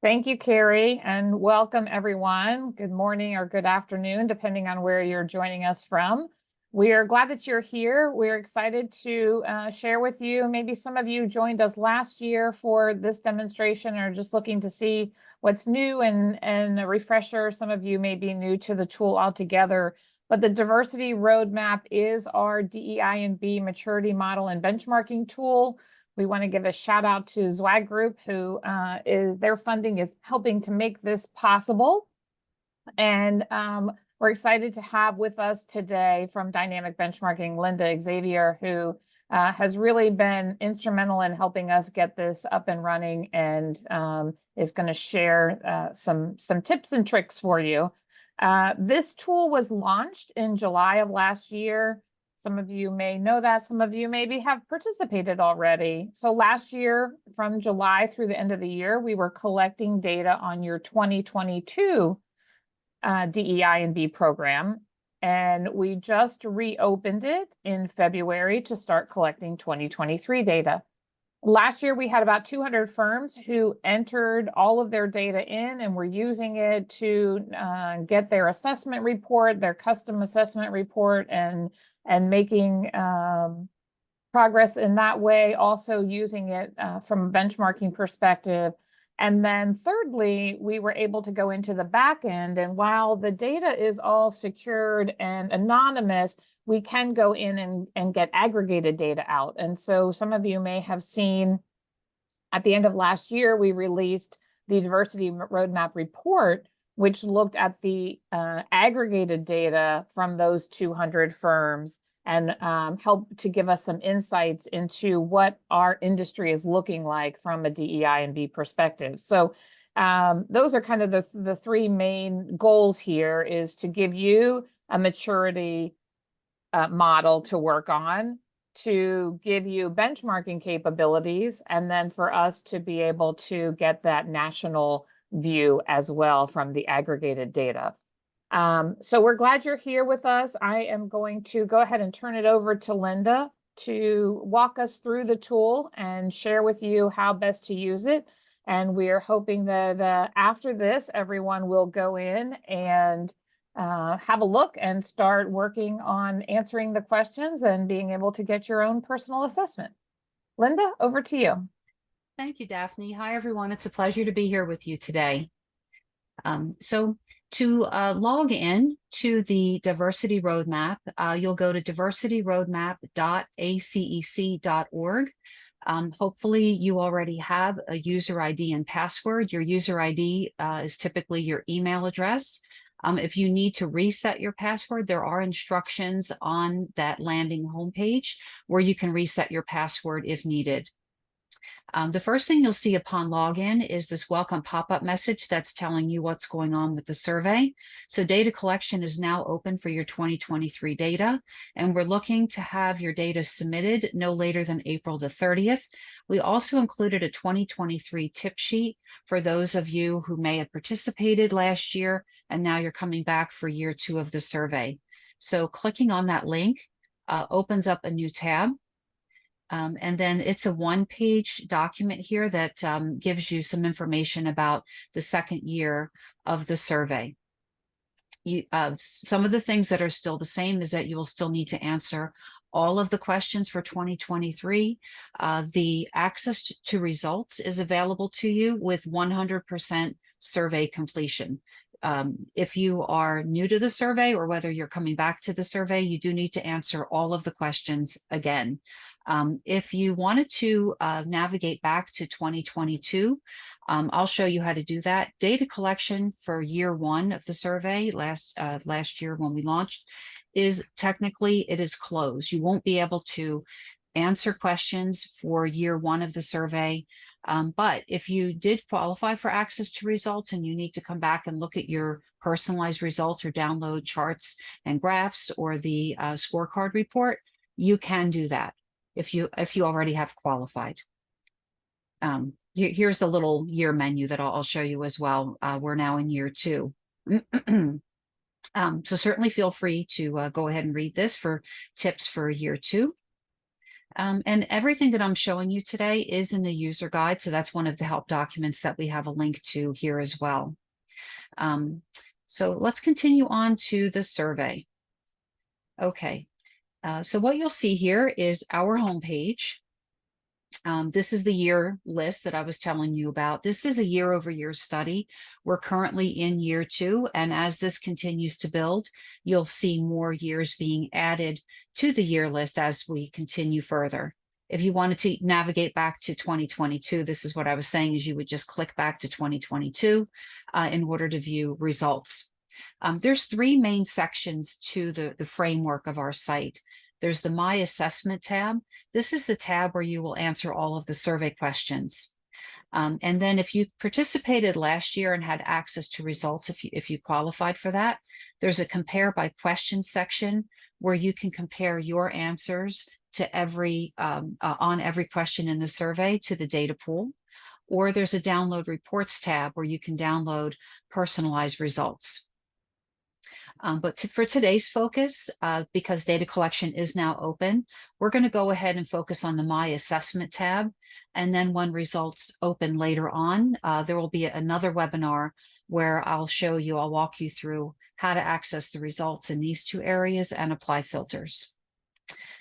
Thank you, Carrie, and welcome everyone. Good morning or good afternoon, depending on where you're joining us from. We are glad that you're here. We're excited to share with you. Maybe some of you joined us last year for this demonstration or just looking to see what's new and a refresher. Some of you may be new to the tool altogether, but the Diversity Roadmap is our DEI&B maturity model and benchmarking tool. We want to give a shout out to Zwag Group, who their funding is helping to make this possible. And we're excited to have with us today from Dynamic Benchmarking, Linda Xavier, who has really been instrumental in helping us get this up and running and is going to share some tips and tricks for you. This tool was launched in July of last year. Some of you may know that, some of you maybe have participated already. So last year, from July through the end of the year, we were collecting data on your 2022 DEI&B program, and we just reopened it in February to start collecting 2023 data. Last year, we had about 200 firms who entered all of their data in and were using it to get their assessment report, their custom assessment report, and making progress in that way, also using it from a benchmarking perspective. And then thirdly, we were able to go into the back end, and while the data is all secured and anonymous, we can go in and get aggregated data out. And so some of you may have seen at the end of last year, we released the Diversity Roadmap report, which looked at the aggregated data from those 200 firms and helped to give us some insights into what our industry is looking like from a DEI&B perspective. So those are kind of the three main goals here, is to give you a maturity model to work on, to give you benchmarking capabilities, and then for us to be able to get that national view as well from the aggregated data. So we're glad you're here with us. I am going to go ahead and turn it over to Linda to walk us through the tool and share with you how best to use it. And we are hoping that after this, everyone will go in and have a look and start working on answering the questions and being able to get your own personal assessment. Linda, over to you. Thank you, Daphne. Hi, everyone. It's a pleasure to be here with you today. So to log in to the Diversity Roadmap, you'll go to diversityroadmap.acec.org. Hopefully you already have a user ID and password. Your user ID is typically your email address. If you need to reset your password, there are instructions on that landing homepage where you can reset your password if needed. The first thing you'll see upon login is this welcome pop-up message that's telling you what's going on with the survey. So data collection is now open for your 2023 data, and we're looking to have your data submitted no later than April the 30th. We also included a 2023 tip sheet for those of you who may have participated last year and now you're coming back for year 2 of the survey. So clicking on that link opens up a new tab. And then it's a one-page document here that gives you some information about the second year of the survey. Some of the things that are still the same is that you will still need to answer all of the questions for 2023. The access to results is available to you with 100% survey completion. If you are new to the survey or whether you're coming back to the survey, you do need to answer all of the questions again. If you wanted to navigate back to 2022, I'll show you how to do that. Data collection for year 1 of the survey last year when we launched is technically, it is closed. You won't be able to answer questions for year 1 of the survey. But if you did qualify for access to results and you need to come back and look at your personalized results or download charts and graphs or the scorecard report, you can do that if you already have qualified. Here's the little year menu that I'll show you as well. We're now in year 2. So certainly feel free to go ahead and read this for tips for year 2. And everything that I'm showing you today is in the user guide. So that's one of the help documents that we have a link to here as well. So let's continue on to the survey. Okay, so what you'll see here is our homepage. This is the year list that I was telling you about. This is a year-over-year study. We're currently in year 2, and as this continues to build, you'll see more years being added to the year list as we continue further. If you wanted to navigate back to 2022, this is what I was saying, is you would just click back to 2022 in order to view results. There's 3 main sections to the framework of our site. There's the My Assessment tab. This is the tab where you will answer all of the survey questions. And then if you participated last year and had access to results, if you qualified for that, there's a Compare by Question section where you can compare your answers to on every question in the survey to the data pool. Or there's a Download Reports tab where you can download personalized results. But for today's focus, because data collection is now open, we're going to go ahead and focus on the My Assessment tab. And then when results open later on, there will be another webinar where I'll walk you through how to access the results in these 2 areas and apply filters.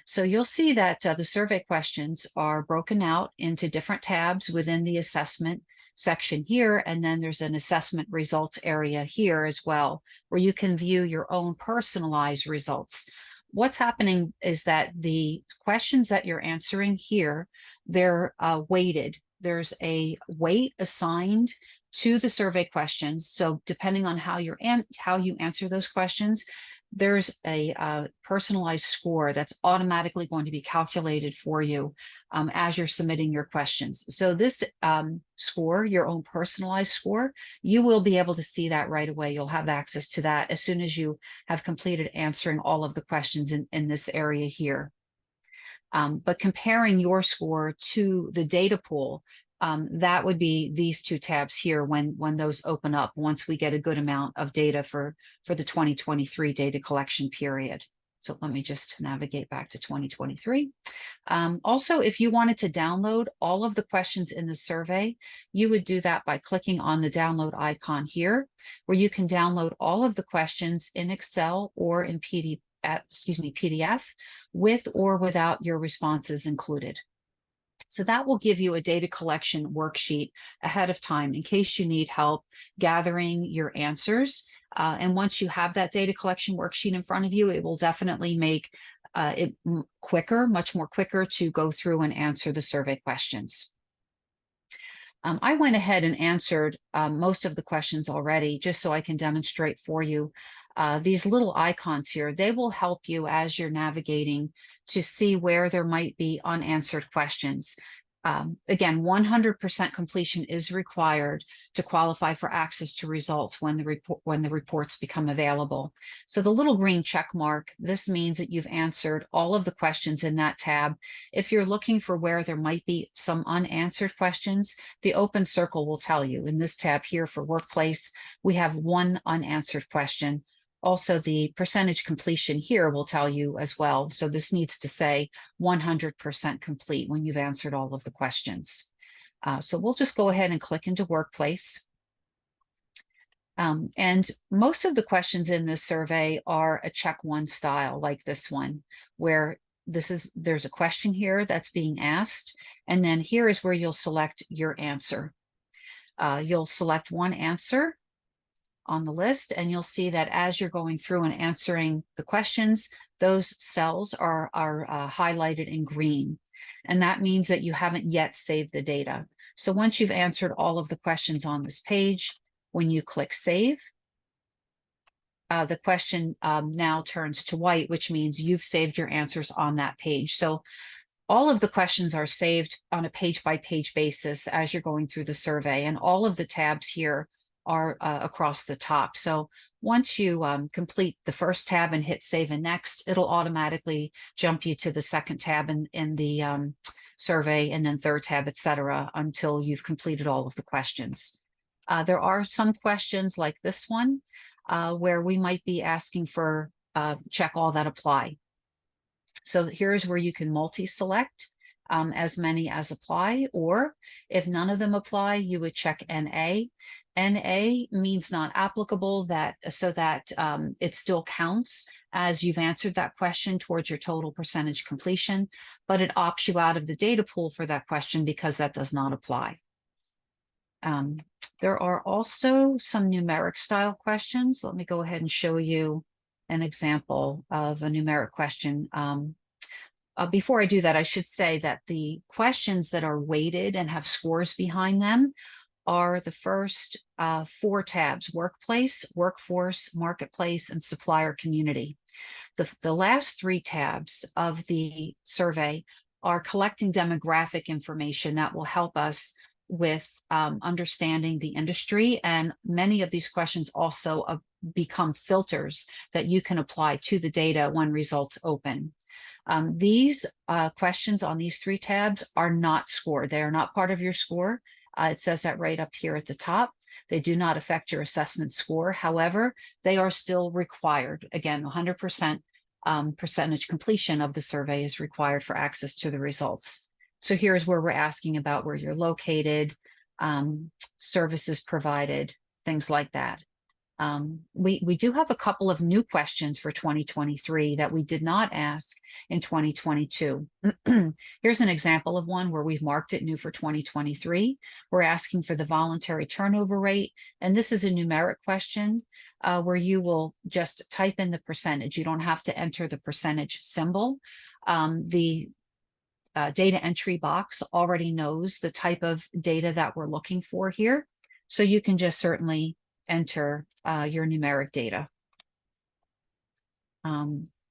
So you'll see that the survey questions are broken out into different tabs within the assessment section here, and then there's an assessment results area here as well, where you can view your own personalized results. What's happening is that the questions that you're answering here, they're weighted. There's a weight assigned to the survey questions. So depending on how you answer those questions, there's a personalized score that's automatically going to be calculated for you as you're submitting your questions. So this score, your own personalized score, you will be able to see that right away. You'll have access to that as soon as you have completed answering all of the questions in this area here. But comparing your score to the data pool, that would be these 2 tabs here when those open up once we get a good amount of data for the 2023 data collection period. So let me just navigate back to 2023. Also, if you wanted to download all of the questions in the survey, you would do that by clicking on the download icon here, where you can download all of the questions in Excel or in PDF with or without your responses included. So that will give you a data collection worksheet ahead of time in case you need help gathering your answers. And once you have that data collection worksheet in front of you, it will definitely make it much more quicker to go through and answer the survey questions. I went ahead and answered most of the questions already, just so I can demonstrate for you. These little icons here, they will help you as you're navigating to see where there might be unanswered questions. Again, 100% completion is required to qualify for access to results when the reports become available. So the little green check mark, this means that you've answered all of the questions in that tab. If you're looking for where there might be some unanswered questions, the open circle will tell you. In this tab here for workplace, we have 1 unanswered question. Also, the percentage completion here will tell you as well. So this needs to say 100% complete when you've answered all of the questions. So we'll just go ahead and click into Workplace. And most of the questions in this survey are a check 1 style, like this one, where there's a question here that's being asked. And then here is where you'll select your answer. You'll select one answer on the list, and you'll see that as you're going through and answering the questions, those cells are highlighted in green. And that means that you haven't yet saved the data. So once you've answered all of the questions on this page, when you click Save, the question now turns to white, which means you've saved your answers on that page. So all of the questions are saved on a page-by-page basis as you're going through the survey, and all of the tabs here are across the top. So once you complete the first tab and hit Save and Next, it'll automatically jump you to the second tab in the survey, and then third tab, etc., until you've completed all of the questions. There are some questions like this one where we might be asking for check all that apply. So here's where you can multi-select as many as apply, or if none of them apply, you would check NA. NA means not applicable, that so that it still counts as you've answered that question towards your total percentage completion, but it opts you out of the data pool for that question because that does not apply. There are also some numeric style questions. Let me go ahead and show you an example of a numeric question. Before I do that, I should say that the questions that are weighted and have scores behind them are the first 4 tabs: workplace, workforce, marketplace, and supplier community. The last 3 tabs of the survey are collecting demographic information that will help us with understanding the industry. And many of these questions also become filters that you can apply to the data when results open. These questions on these 3 tabs are not scored. They are not part of your score. It says that right up here at the top. They do not affect your assessment score. However, they are still required. Again, 100% percentage completion of the survey is required for access to the results. So here's where we're asking about where you're located, services provided, things like that. We do have a couple of new questions for 2023 that we did not ask in 2022. Here's an example of one where we've marked it new for 2023. We're asking for the voluntary turnover rate, and this is a numeric question where you will just type in the percentage. You don't have to enter the percentage symbol. The data entry box already knows the type of data that we're looking for here, so you can just certainly enter your numeric data.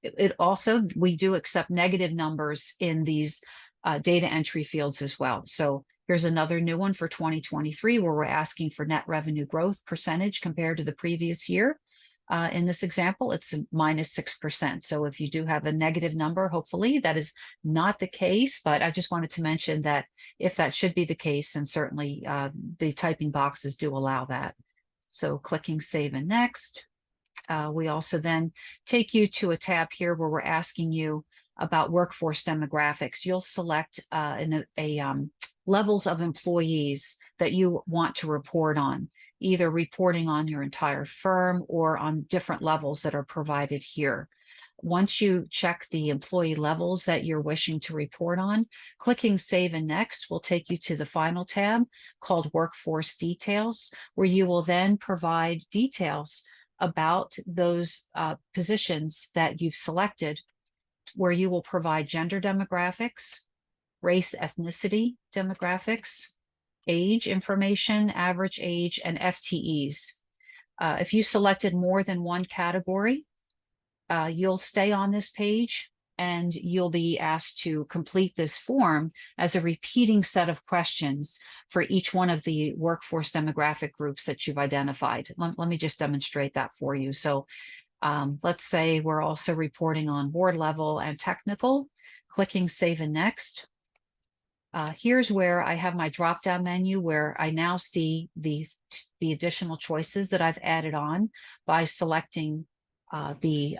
It also, we do accept negative numbers in these data entry fields as well. So here's another new one for 2023 where we're asking for net revenue growth percentage compared to the previous year. In this example, it's -6%. So if you do have a negative number, hopefully that is not the case, but I just wanted to mention that if that should be the case, then certainly the typing boxes do allow that. So clicking Save and Next. We also then take you to a tab here where we're asking you about workforce demographics. You'll select levels of employees that you want to report on, either reporting on your entire firm or on different levels that are provided here. Once you check the employee levels that you're wishing to report on, clicking Save and Next will take you to the final tab called Workforce Details, where you will then provide details about those positions that you've selected, where you will provide gender demographics, race, ethnicity demographics, age information, average age, and FTEs. If you selected more than one category, you'll stay on this page and you'll be asked to complete this form as a repeating set of questions for each one of the workforce demographic groups that you've identified. Let me just demonstrate that for you. So let's say we're also reporting on board level and technical. Clicking Save and Next. Here's where I have my drop-down menu where I now see the additional choices that I've added on by selecting the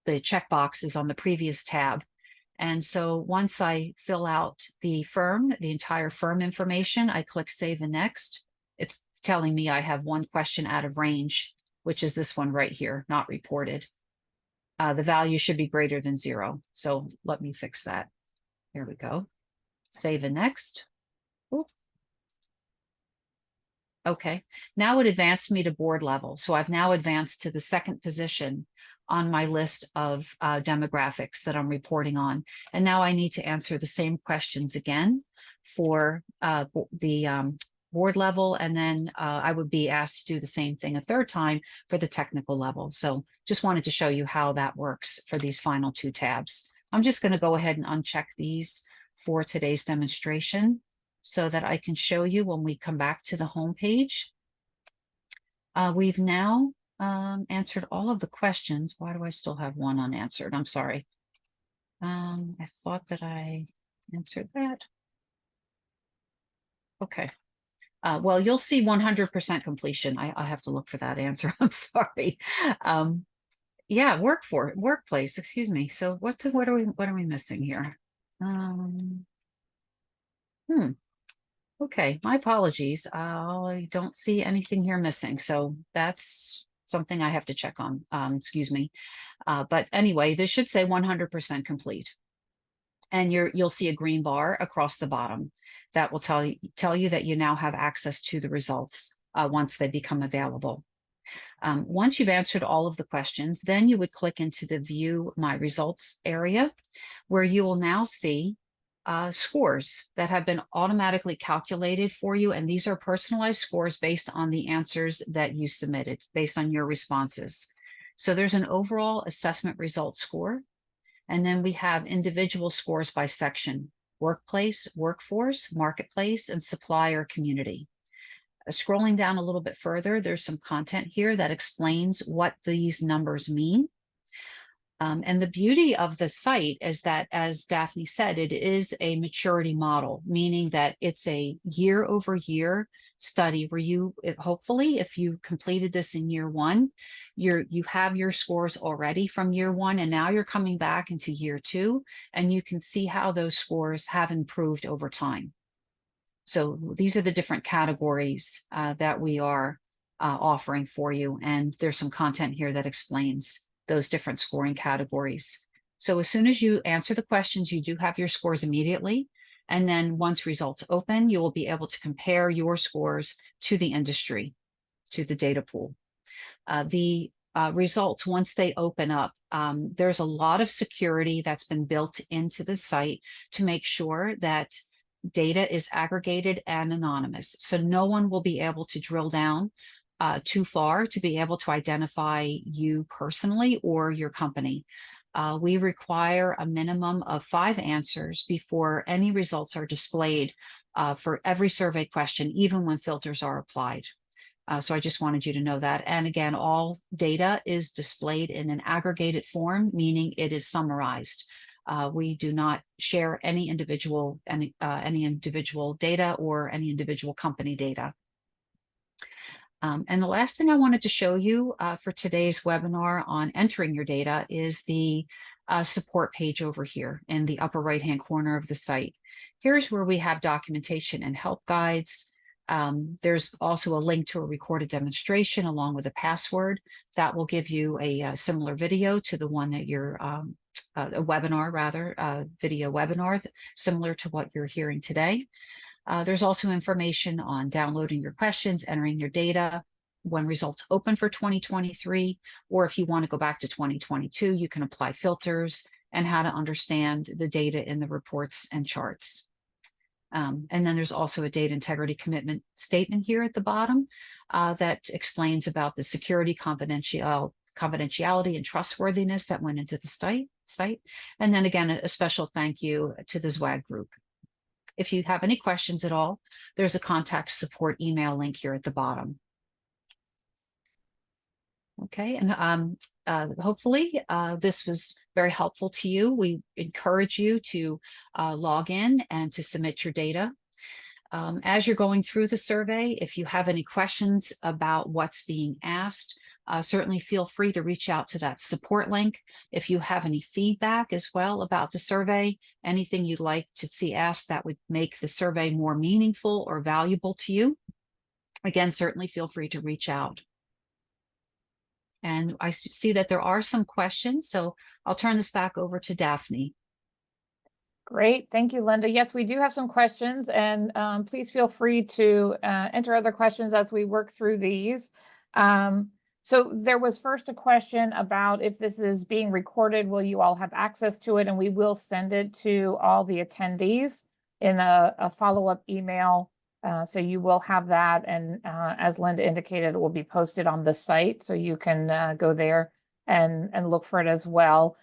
checkboxes on the previous tab. And so once I fill out the entire firm information, I click Save and Next. It's telling me I have one question out of range, which is this one right here, not reported. The value should be greater than 0. So let me fix that. Here we go. Save and Next. Ooh. Okay, now it advanced me to board level. So I've now advanced to the second position on my list of demographics that I'm reporting on. And now I need to answer the same questions again for the board level. And then I would be asked to do the same thing a third time for the technical level. So just wanted to show you how that works for these final 2 tabs. I'm just going to go ahead and uncheck these for today's demonstration so that I can show you when we come back to the home page. We've now answered all of the questions. Why do I still have one unanswered? I'm sorry. I thought that I answered that. Okay. Well, you'll see 100% completion. I have to look for that answer. I'm sorry. Yeah, workplace, excuse me. So what are we missing here? Um, hmm. Okay, my apologies. I don't see anything here missing. So that's something I have to check on. Excuse me. But anyway, this should say 100% complete. And you'll see a green bar across the bottom that will tell you that you now have access to the results once they become available. Once you've answered all of the questions, then you would click into the View My Results area, where you will now see scores that have been automatically calculated for you. And these are personalized scores based on the answers that you submitted, based on your responses. So there's an overall assessment result score. And then we have individual scores by section: workplace, workforce, marketplace, and supplier community. Scrolling down a little bit further, there's some content here that explains what these numbers mean. And the beauty of the site is that, as Daphne said, it is a maturity model, meaning that it's a year over year study where hopefully, if you completed this in year one, you have your scores already from year one, and now you're coming back into year two, and you can see how those scores have improved over time. So these are the different categories that we are offering for you. And there's some content here that explains those different scoring categories. So as soon as you answer the questions, you do have your scores immediately. And then once results open, you will be able to compare your scores to the industry, to the data pool. The results, once they open up, there's a lot of security that's been built into the site to make sure that data is aggregated and anonymous. So no one will be able to drill down too far to be able to identify you personally or your company. We require a minimum of 5 answers before any results are displayed for every survey question, even when filters are applied. So I just wanted you to know that. And again, all data is displayed in an aggregated form, meaning it is summarized. We do not share any individual data or any individual company data. And the last thing I wanted to show you for today's webinar on entering your data is the support page over here in the upper right-hand corner of the site. Here's where we have documentation and help guides. There's also a link to a recorded demonstration along with a password that will give you a similar video to the one that you're a webinar, rather, video webinar, similar to what you're hearing today. There's also information on downloading your questions, entering your data, when results open for 2023, or if you want to go back to 2022, you can apply filters, and how to understand the data in the reports and charts. And then there's also a data integrity commitment statement here at the bottom that explains about the security, confidentiality, and trustworthiness that went into the site. And then again, a special thank you to the ZWAG group. If you have any questions at all, there's a contact support email link here at the bottom. Okay, and hopefully this was very helpful to you. We encourage you to log in and to submit your data. As you're going through the survey, if you have any questions about what's being asked, certainly feel free to reach out to that support link. If you have any feedback as well about the survey, anything you'd like to see asked that would make the survey more meaningful or valuable to you, again, certainly feel free to reach out. And I see that there are some questions, so I'll turn this back over to Daphne. Great. Thank you, Linda. Yes, we do have some questions, and please feel free to enter other questions as we work through these. So there was first a question about if this is being recorded, will you all have access to it? And we will send it to all the attendees in a follow-up email. So you will have that. And as Linda indicated, it will be posted on the site. So you can go there and look for it as well.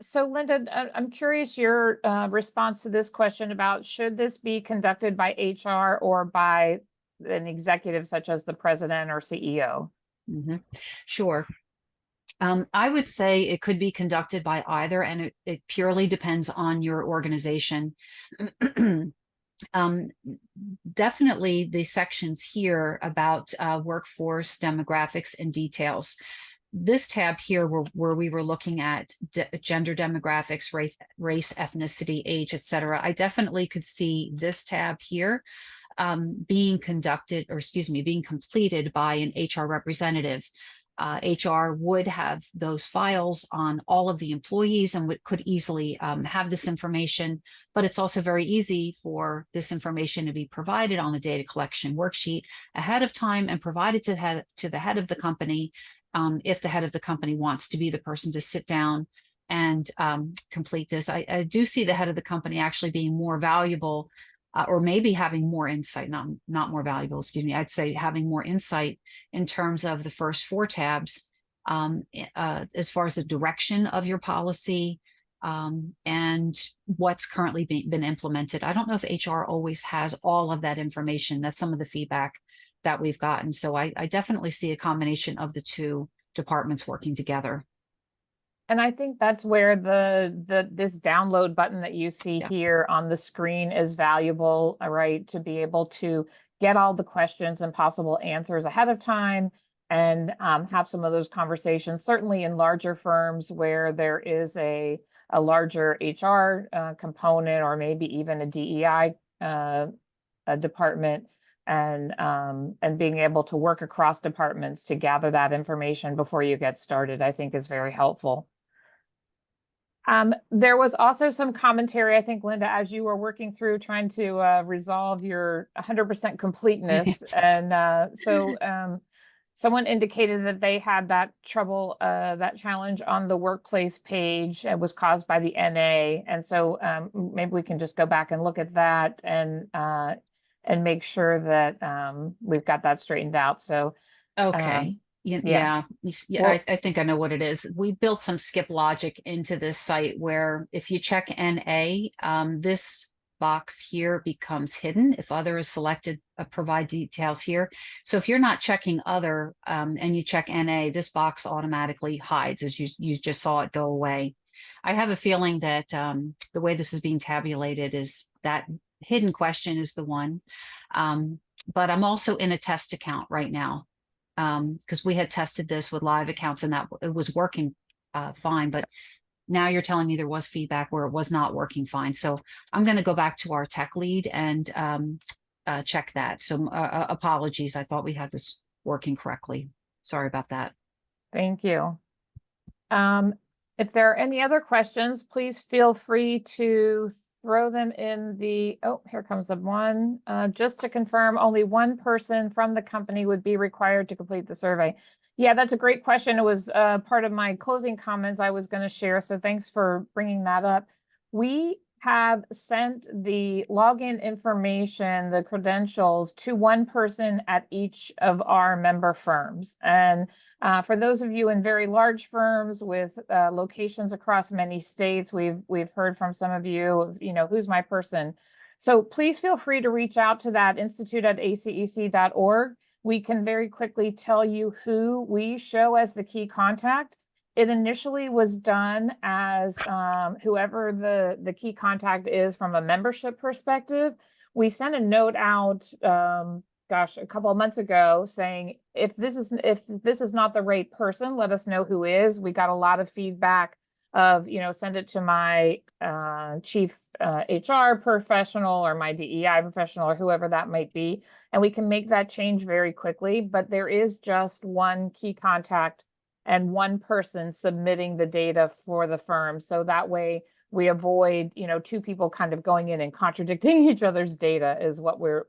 So Linda, I'm curious your response to this question about should this be conducted by HR or by an executive such as the president or CEO? Mm-hmm. Sure. I would say it could be conducted by either, and it purely depends on your organization. Definitely the sections here about workforce demographics and details. this tab here where we were looking at gender demographics, race, ethnicity, age, etc. I definitely could see this tab here being conducted, or excuse me, being completed by an HR representative. HR would have those files on all of the employees and could easily have this information, but it's also very easy for this information to be provided on a data collection worksheet ahead of time and provided to the head of the company, if the head of the company wants to be the person to sit down and complete this. I do see the head of the company actually being more valuable, or maybe having more insight, not more valuable, excuse me. I'd say having more insight in terms of the first 4 tabs, as far as the direction of your policy, and what's currently been implemented. I don't know if HR always has all of that information. That's some of the feedback that we've gotten. So I definitely see a combination of the 2 departments working together. And I think that's where this download button that you see here on the screen is valuable, right? To be able to get all the questions and possible answers ahead of time and have some of those conversations, certainly in larger firms where there is a larger HR component, or maybe even a DEI a department, and being able to work across departments to gather that information before you get started, I think is very helpful. There was also some commentary, I think, Linda, as you were working through trying to resolve your 100% completeness. Yes. And so someone indicated that they had that trouble, that challenge on the workplace page. It was caused by the NA. And so maybe we can just go back and look at that and make sure that we've got that straightened out. So Okay. yeah. Well, I think I know what it is. We built some skip logic into this site where if you check NA, this box here becomes hidden. If other is selected, provide details here. So if you're not checking other and you check NA, this box automatically hides, as you just saw it go away. I have a feeling that the way this is being tabulated is that hidden question is the one. But I'm also in a test account right now, because we had tested this with live accounts and that it was working fine, but now you're telling me there was feedback where it was not working fine. So I'm going to go back to our tech lead and check that. So apologies. I thought we had this working correctly. Sorry about that. Thank you. If there are any other questions, please feel free to throw them in the, oh, here comes the one. Just to confirm, only one person from the company would be required to complete the survey. Yeah, that's a great question. It was part of my closing comments I was going to share. So thanks for bringing that up. We have sent the login information, the credentials, to one person at each of our member firms. And for those of you in very large firms with locations across many states, we've heard from some of you, who's my person. So please feel free to reach out to that institute@acec.org. We can very quickly tell you who we show as the key contact. It initially was done as whoever the key contact is from a membership perspective. We sent a note out, a couple of months ago saying, if this is not the right person, let us know who is. We got a lot of feedback of, send it to my chief HR professional or my DEI professional or whoever that might be. And we can make that change very quickly, but there is just one key contact and one person submitting the data for the firm. So that way we avoid, 2 people kind of going in and contradicting each other's data is what we're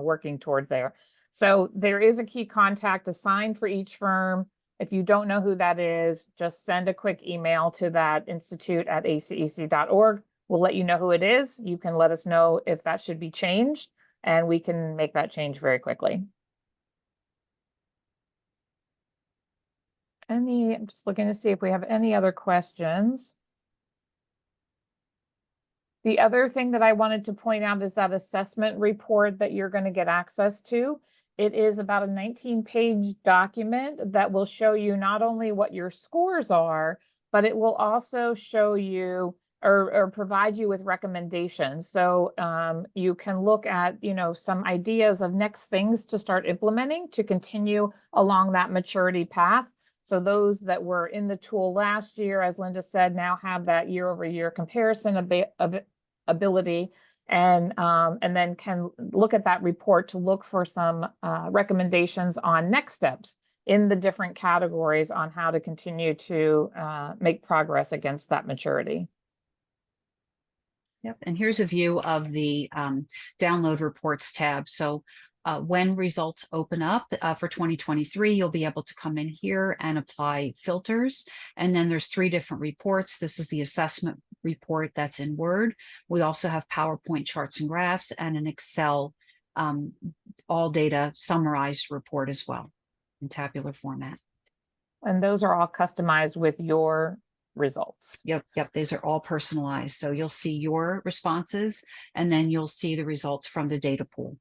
working toward there. So there is a key contact assigned for each firm. If you don't know who that is, just send a quick email to that institute@acec.org. We'll let you know who it is. You can let us know if that should be changed, and we can make that change very quickly. I'm just looking to see if we have any other questions. The other thing that I wanted to point out is that assessment report that you're going to get access to. It is about a 19-page document that will show you not only what your scores are, but it will also show you or provide you with recommendations. So you can look at, some ideas of next things to start implementing to continue along that maturity path. So those that were in the tool last year, as Linda said, now have that year-over-year comparison ability, and then can look at that report to look for some recommendations on next steps in the different categories on how to continue to make progress against that maturity. Yep. And here's a view of the download reports tab. So when results open up for 2023, you'll be able to come in here and apply filters. And then there's 3 different reports. This is the assessment report that's in Word. We also have PowerPoint charts and graphs and an Excel all data summarized report as well in tabular format. And those are all customized with your results. Yep. These are all personalized. So you'll see your responses, and then you'll see the results from the data pool.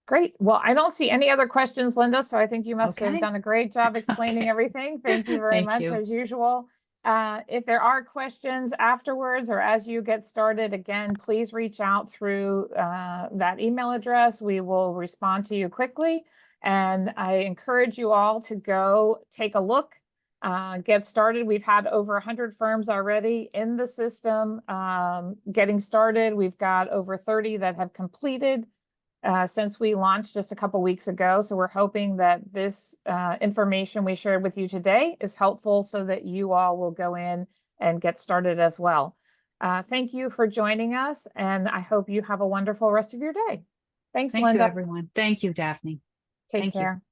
Great. Well, I don't see any other questions, Linda, so I think you must have Okay. done a great job explaining everything. Thank you very Thank much, you. as usual. If there are questions afterwards or as you get started, again, please reach out through that email address. We will respond to you quickly. And I encourage you all to go take a look, get started. We've had over 100 firms already in the system getting started. We've got over 30 that have completed since we launched just a couple weeks ago. So we're hoping that this information we shared with you today is helpful so that you all will go in and get started as well. Thank you for joining us, and I hope you have a wonderful rest of your day. Thanks, Thank Linda. you, everyone. Thank you, Daphne. Take Thank you. care.